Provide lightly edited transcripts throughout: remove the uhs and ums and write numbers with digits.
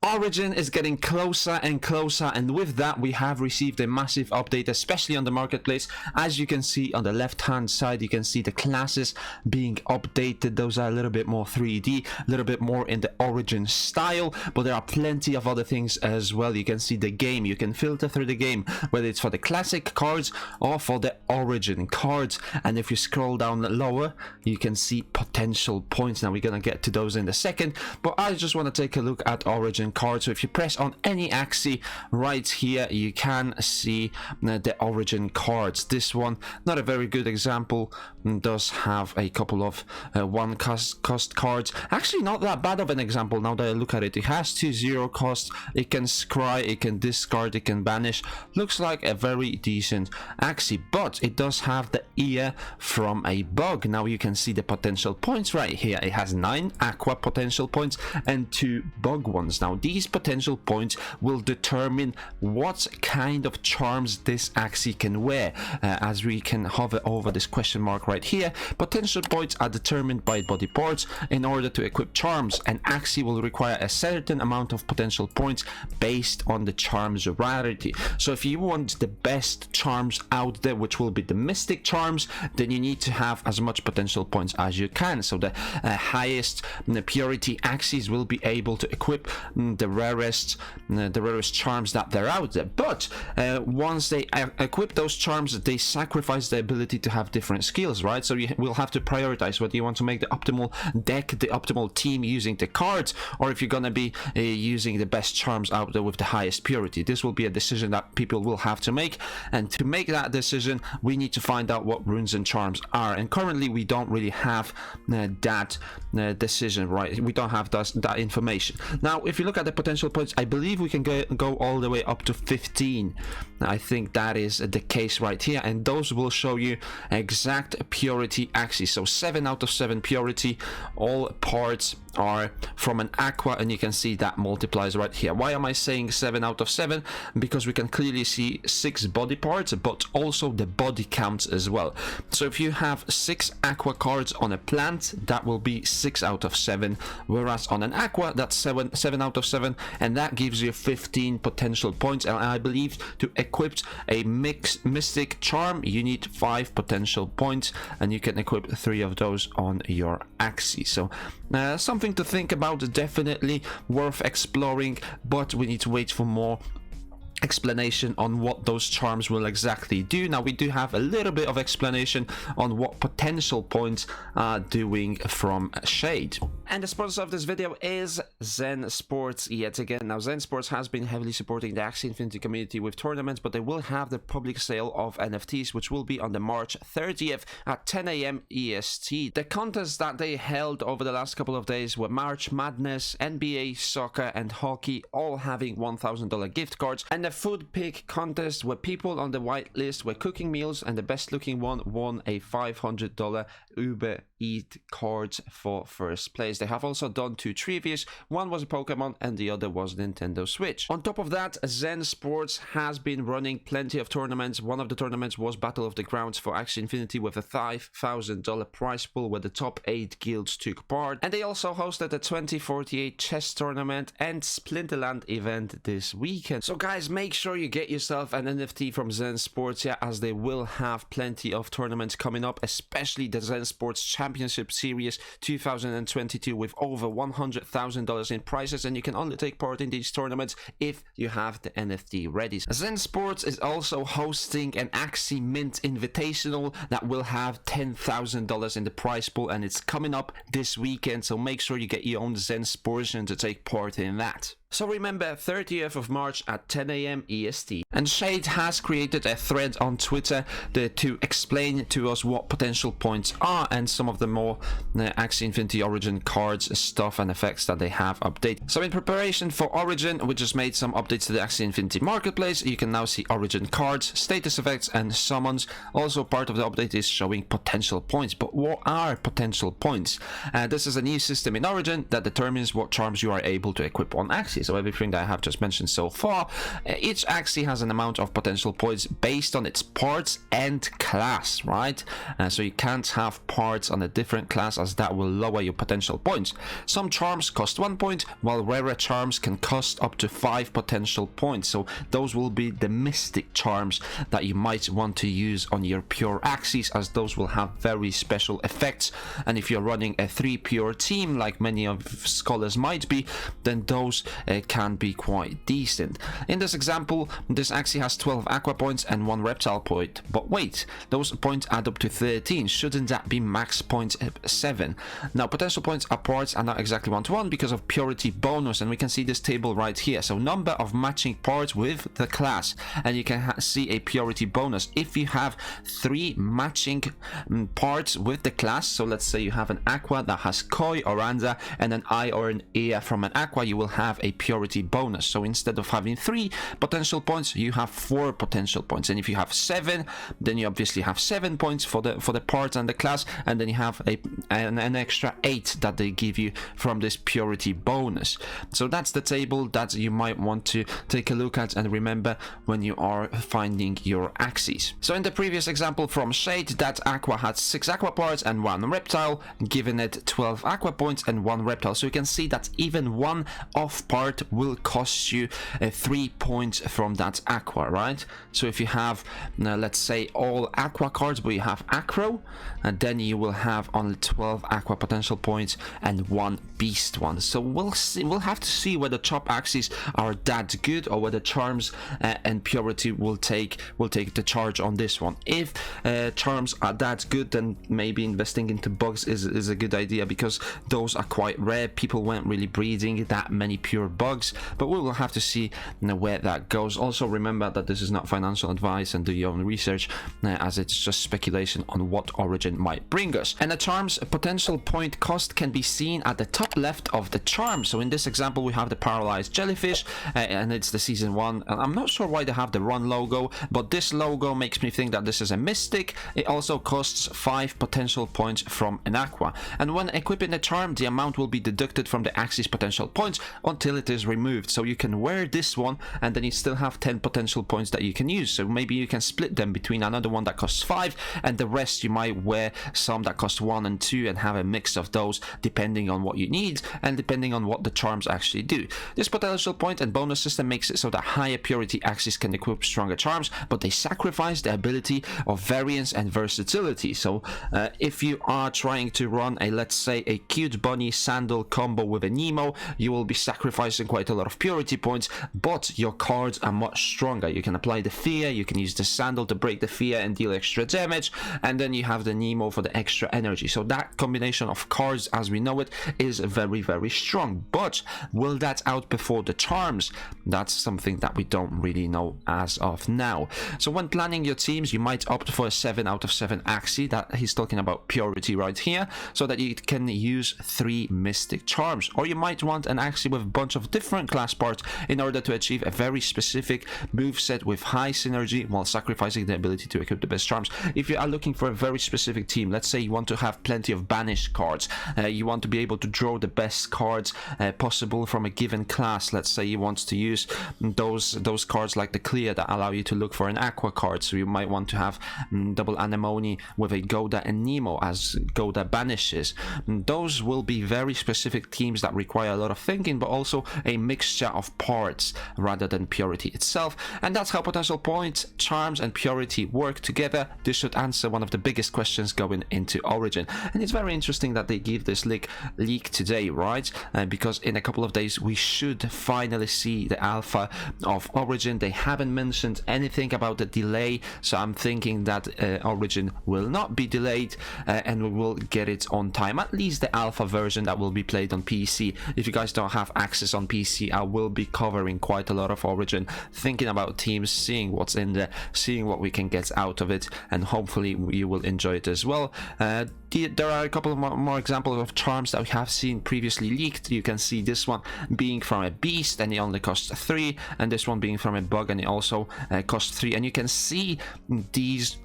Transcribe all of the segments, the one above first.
Origin is getting closer and closer, and with that we have received a massive update, especially on the marketplace. As you can see on the left hand side, you can see the classes being updated. Those are a little bit more 3D, a little bit more in the Origin style, but there are plenty of other things as well. You can see the game, you can filter through the game, whether it's for the classic cards or for the Origin cards. And if you scroll down lower, you can see potential points. Now we're gonna get to those in a second, but I just want to take a look at Origin cards. So if you press on any Axie right here, you can see the Origin cards. This one, not a very good example, does have a couple of one cost cards. Actually not that bad of an example now that I look at it. It has 2 0 costs, it can scry, it can discard, it can banish. Looks like a very decent Axie, but it does have the ear from a bug. Now you can see the potential points right here. It has 9 aqua potential points and 2 bug ones. Now these potential points will determine what kind of charms this Axie can wear. As we can hover over this question mark right here, potential points are determined by body parts. In order to equip charms, an Axie will require a certain amount of potential points based on the charm's rarity. So if you want the best charms out there, which will be the mystic charms, then you need to have as much potential points as you can. So the highest purity Axies will be able to equip the rarest charms that they're out there. But once they equip those charms, they sacrifice the ability to have different skills, right? So you will have to prioritize whether you want to make the optimal deck, the optimal team using the cards, or if you're gonna be using the best charms out there with the highest purity. This will be a decision that people will have to make, and to make that decision we need to find out what runes and charms are, and currently we don't really have that decision, right? We don't have that information. Now if you look at the potential points, I believe we can go all the way up to 15. I think that is the case right here, and those will show you exact purity Axie. So 7 out of 7 purity, all parts are from an aqua, and you can see that multiplies right here. Why am I saying 7 out of 7? Because we can clearly see 6 body parts, but also the body counts as well. So if you have 6 aqua cards on a plant, that will be 6 out of 7, whereas on an aqua that's 7 out of 7, and that gives you 15 potential points. And I believe to equip a mystic charm you need 5 potential points, and you can equip 3 of those on your Axie. So something to think about, definitely worth exploring, but we need to wait for more explanation on what those charms will exactly do. Now we do have a little bit of explanation on what potential points are doing from Shade. And the sponsor of this video is Zen Sports yet again. Now Zen Sports has been heavily supporting the Axie Infinity community with tournaments, but they will have the public sale of NFTs, which will be on the March 30th at 10 AM EST. The contests that they held over the last couple of days were March Madness, NBA, soccer and hockey, all having $1,000 gift cards, and the food pick contest where people on the white list were cooking meals, and the best looking one won a $500 Uber Eat cards for first place. They have also done 2 trivias. One was a Pokemon and the other was Nintendo Switch. On top of that, Zen Sports has been running plenty of tournaments. One of the tournaments was Battle of the Grounds for Axie Infinity with a $5,000 prize pool where the top 8 guilds took part. And they also hosted a 2048 chess tournament and Splinterland event this weekend. So guys, make sure you get yourself an NFT from Zen Sports, yeah, as they will have plenty of tournaments coming up, especially the Zen Sports Championship Series 2022 with over $100,000 in prizes, and you can only take part in these tournaments if you have the NFT ready. Zen Sports is also hosting an Axie Mint Invitational that will have $10,000 in the prize pool, and it's coming up this weekend, so make sure you get your own Zen Sportian to take part in that. So remember, 30th of March at 10 AM EST. And Shade has created a thread on Twitter to explain to us what potential points are and some of the more Axie Infinity Origin cards, stuff and effects that they have updated. So in preparation for Origin, we just made some updates to the Axie Infinity Marketplace. You can now see Origin cards, status effects and summons. Also part of the update is showing potential points. But what are potential points? This is a new system in Origin that determines what charms you are able to equip on Axies. Axie. So everything that I have just mentioned so far, each Axie has an amount of potential points based on its parts and class, right? So you can't have parts on a different class, as that will lower your potential points. Some charms cost 1 point, while rarer charms can cost up to 5 potential points. So those will be the mystic charms that you might want to use on your pure Axies, as those will have very special effects. And if you're running a 3 pure team, like many of scholars might be, then those can be quite decent. In this example, this Axie has 12 aqua points and 1 reptile point. But wait, those points add up to 13. Shouldn't that be max points 7? Now, potential points are parts are not exactly 1-to-1 because of purity bonus, and we can see this table right here. So number of matching parts with the class, and you can see a purity bonus if you have 3 matching parts with the class. So let's say you have an aqua that has koi or anda and an eye or an ear from an aqua, you will have a purity bonus. So instead of having 3 potential points, you have 4 potential points. And if you have 7, then you obviously have 7 points for the parts and the class, and then you have an extra 8 that they give you from this purity bonus. So that's the table that you might want to take a look at and remember when you are finding your Axies. So in the previous example from Shade, that aqua had 6 aqua parts and 1 reptile, giving it 12 aqua points and 1 reptile. So you can see that even 1 off part will cost you 3 points from that aqua, right? So if you have let's say all aqua cards but you have acro, and then you will have only 12 aqua potential points and 1 beast one. So we'll see, we'll have to see whether top Axies are that good or whether charms and purity will take the charge on this one. If charms are that good, then maybe investing into bugs is a good idea, because those are quite rare. People weren't really breeding that many pure bugs, but we will have to see where that goes. Also remember that this is not financial advice, and do your own research, as it's just speculation on what Origin might bring us. And the charms potential point cost can be seen at the top left of the charm. So in this example we have the paralyzed jellyfish, and it's the season 1. I'm not sure why they have the run logo, but this logo makes me think that this is a mystic. It also costs 5 potential points from an aqua, and when equipping the charm, the amount will be deducted from the Axie's potential points until it is removed. So you can wear this one and then you still have 10 potential points that you can use. So maybe you can split them between another one that costs 5, and the rest you might wear some that cost 1 and 2 and have a mix of those depending on what you need and depending on what the charms actually do. This potential point and bonus system makes it so that higher purity Axies can equip stronger charms, but they sacrifice the ability of variance and versatility. So if you are trying to run a, let's say, a cute bunny sandal combo with a Nemo, you will be sacrificing quite a lot of purity points, but your cards are much stronger. You can apply the fear, you can use the sandal to break the fear and deal extra damage, and then you have the Nemo for the extra energy. So that combination of cards as we know it is very, very strong. But will that outperform the charms? That's something that we don't really know as of now. So when planning your teams, you might opt for a 7 out of 7 Axie, that he's talking about purity right here, so that you can use 3 mystic charms. Or you might want an Axie with a bunch of different class parts in order to achieve a very specific moveset with high synergy while sacrificing the ability to equip the best charms. If you are looking for a very specific team, let's say you want to have plenty of banish cards, you want to be able to draw the best cards possible from a given class. Let's say you want to use those cards like the clear that allow you to look for an aqua card, so you might want to have double anemone with a Goda and Nemo, as Goda banishes. Those will be very specific teams that require a lot of thinking, but also a mixture of parts rather than purity itself. And that's how potential points, charms and purity work together. This should answer one of the biggest questions going into Origin, and it's very interesting that they give this leak today, right? Because in a couple of days we should finally see the alpha of Origin. They haven't mentioned anything about the delay, so I'm thinking that Origin will not be delayed, and we will get it on time, at least the alpha version that will be played on PC. If you guys don't have access on PC, I will be covering quite a lot of Origin, thinking about teams, seeing what's in there, seeing what we can get out of it, and hopefully you will enjoy it as well. There are a couple of more examples of charms that we have seen previously leaked. You can see this one being from a beast and it only costs 3, and this one being from a bug and it also costs 3, and you can see these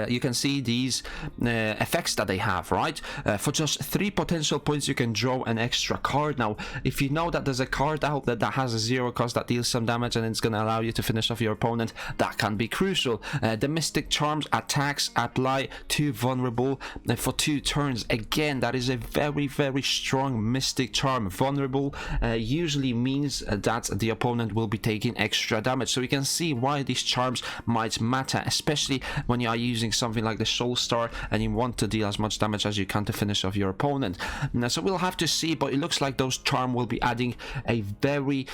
you can see these effects that they have, right? For just 3 potential points you can draw an extra card. Now if you know that there's a card out there that has a 0 cost that deals some damage and it's going to allow you to finish off your opponent, that can be crucial. The Mystic Charms attacks apply to vulnerable for 2 turns. Again, that is a very strong Mystic Charm. Vulnerable usually means that the opponent will be taking extra damage, so you can see why these charms might matter, especially when you are using something like the Soul Star and you want to deal as much damage as you can to finish off your opponent. Now, so we'll have to see, but it looks like those charms will be adding a very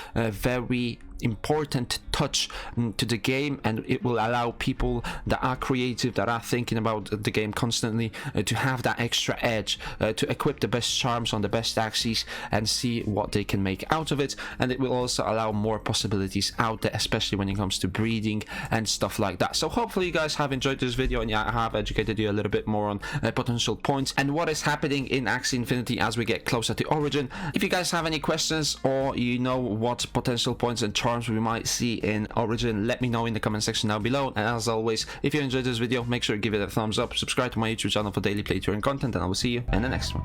important touch to the game, and it will allow people that are creative, that are thinking about the game constantly, to have that extra edge, to equip the best charms on the best Axies and see what they can make out of it. And it will also allow more possibilities out there, especially when it comes to breeding and stuff like that. So hopefully you guys have enjoyed this video, and I have educated you a little bit more on potential points and what is happening in Axie Infinity as we get closer to Origin. If you guys have any questions, or you know what potential points and charms we might see in Origin, let me know in the comment section down below. And as always, if you enjoyed this video, make sure to give it a thumbs up, subscribe to my YouTube channel for daily playthrough and content, and I will see you in the next one.